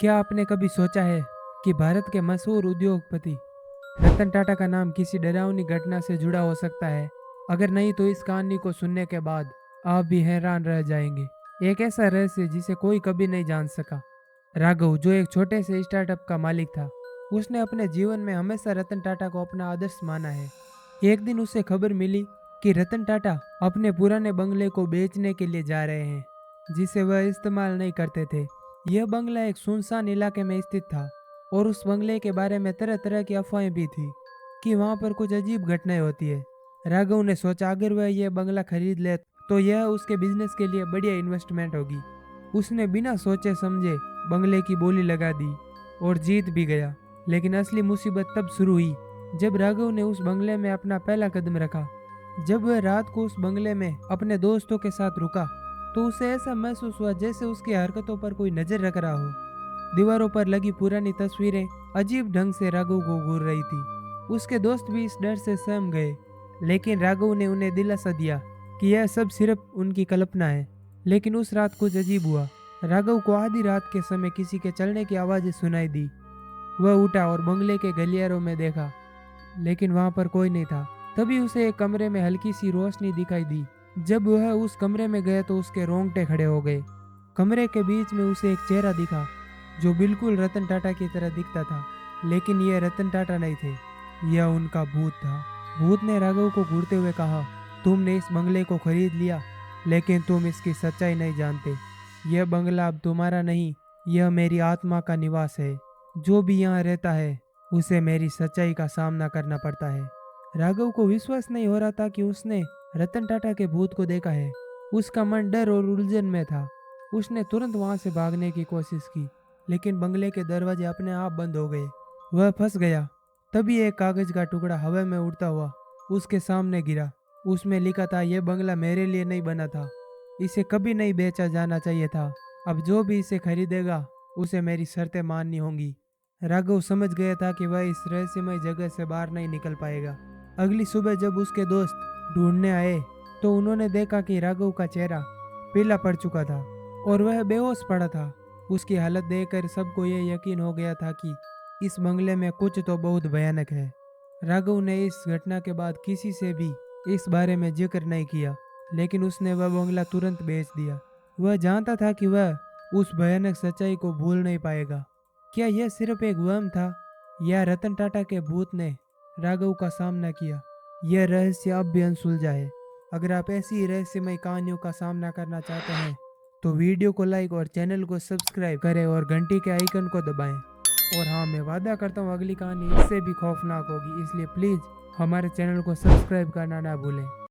क्या आपने कभी सोचा है कि भारत के मशहूर उद्योगपति रतन टाटा का नाम किसी डरावनी घटना से जुड़ा हो सकता है? अगर नहीं तो इस कहानी को सुनने के बाद आप भी हैरान रह जाएंगे। एक ऐसा रहस्य जिसे कोई कभी नहीं जान सका। राघव, जो एक छोटे से स्टार्टअप का मालिक था, उसने अपने जीवन में हमेशा रतन टाटा को अपना आदर्श माना है। एक दिन उसे खबर मिली कि रतन टाटा अपने पुराने बंगले को बेचने के लिए जा रहे हैं, जिसे वह इस्तेमाल नहीं करते थे। यह बंगला एक सुनसान इलाके में स्थित था और उस बंगले के बारे में तरह तरह की अफवाहें भी थी कि वहां पर कुछ अजीब घटनाएं होती है। राघव ने सोचा अगर वह यह बंगला खरीद ले तो यह उसके बिजनेस के लिए बढ़िया इन्वेस्टमेंट होगी। उसने बिना सोचे समझे बंगले की बोली लगा दी और जीत भी गया। लेकिन असली मुसीबत तब शुरू हुई जब राघव ने उस बंगले में अपना पहला कदम रखा। जब वह रात को उस बंगले में अपने दोस्तों के साथ रुका तो उसे ऐसा महसूस हुआ जैसे उसकी हरकतों पर कोई नजर रख रहा हो। दीवारों पर लगी पुरानी तस्वीरें अजीब ढंग से राघव को घूर रही थी। उसके दोस्त भी इस डर से सहम गए, लेकिन राघव ने उन्हें दिलासा दिया कि यह सब सिर्फ उनकी कल्पना है। लेकिन उस रात कुछ अजीब हुआ। राघव को आधी रात के समय किसी के चलने की आवाजें सुनाई दी। वह उठा और बंगले के गलियारों में देखा, लेकिन वहां पर कोई नहीं था। तभी उसे एक कमरे में हल्की सी रोशनी दिखाई दी। जब वह उस कमरे में गया तो उसके रोंगटे खड़े हो गए। कमरे के बीच में उसे एक चेहरा दिखा जो बिल्कुल रतन टाटा की तरह दिखता था, लेकिन यह रतन टाटा नहीं थे, यह उनका भूत था। भूत ने राघव को घूरते हुए कहा, तुमने इस बंगले को खरीद लिया, लेकिन तुम इसकी सच्चाई नहीं जानते। यह बंगला अब तुम्हारा नहीं, यह मेरी आत्मा का निवास है। जो भी यहाँ रहता है उसे मेरी सच्चाई का सामना करना पड़ता है। राघव को विश्वास नहीं हो रहा था कि उसने रतन टाटा के भूत को देखा है। उसका मन डर और उलझन में था। उसने तुरंत वहां से भागने की कोशिश की, लेकिन बंगले के दरवाजे अपने आप बंद हो गए। वह फंस गया। तभी एक कागज का टुकड़ा हवा में उड़ता हुआ उसके सामने गिरा। उसमें लिखा था, यह बंगला मेरे लिए नहीं बना था, इसे कभी नहीं बेचा जाना चाहिए था। अब जो भी इसे खरीदेगा उसे मेरी शर्तें माननी होंगी। राघव समझ गया था कि वह इस रहस्यमय जगह से बाहर नहीं निकल पाएगा। अगली सुबह जब उसके दोस्त ढूंढने आए तो उन्होंने देखा कि राघव का चेहरा पीला पड़ चुका था और वह बेहोश पड़ा था। उसकी हालत देखकर सबको यह यकीन हो गया था कि इस बंगले में कुछ तो बहुत भयानक है। राघव ने इस घटना के बाद किसी से भी इस बारे में जिक्र नहीं किया, लेकिन उसने वह बंगला तुरंत बेच दिया। वह जानता था कि वह उस भयानक सच्चाई को भूल नहीं पाएगा। क्या यह सिर्फ एक वहम था या रतन टाटा के भूत ने राघव का सामना किया? यह रहस्य अब भी अनसुलझा है। अगर आप ऐसी ही रहस्यमय कहानियों का सामना करना चाहते हैं तो वीडियो को लाइक और चैनल को सब्सक्राइब करें और घंटी के आइकन को दबाएं। और हाँ, मैं वादा करता हूँ अगली कहानी इससे भी खौफनाक होगी, इसलिए प्लीज़ हमारे चैनल को सब्सक्राइब करना ना भूलें।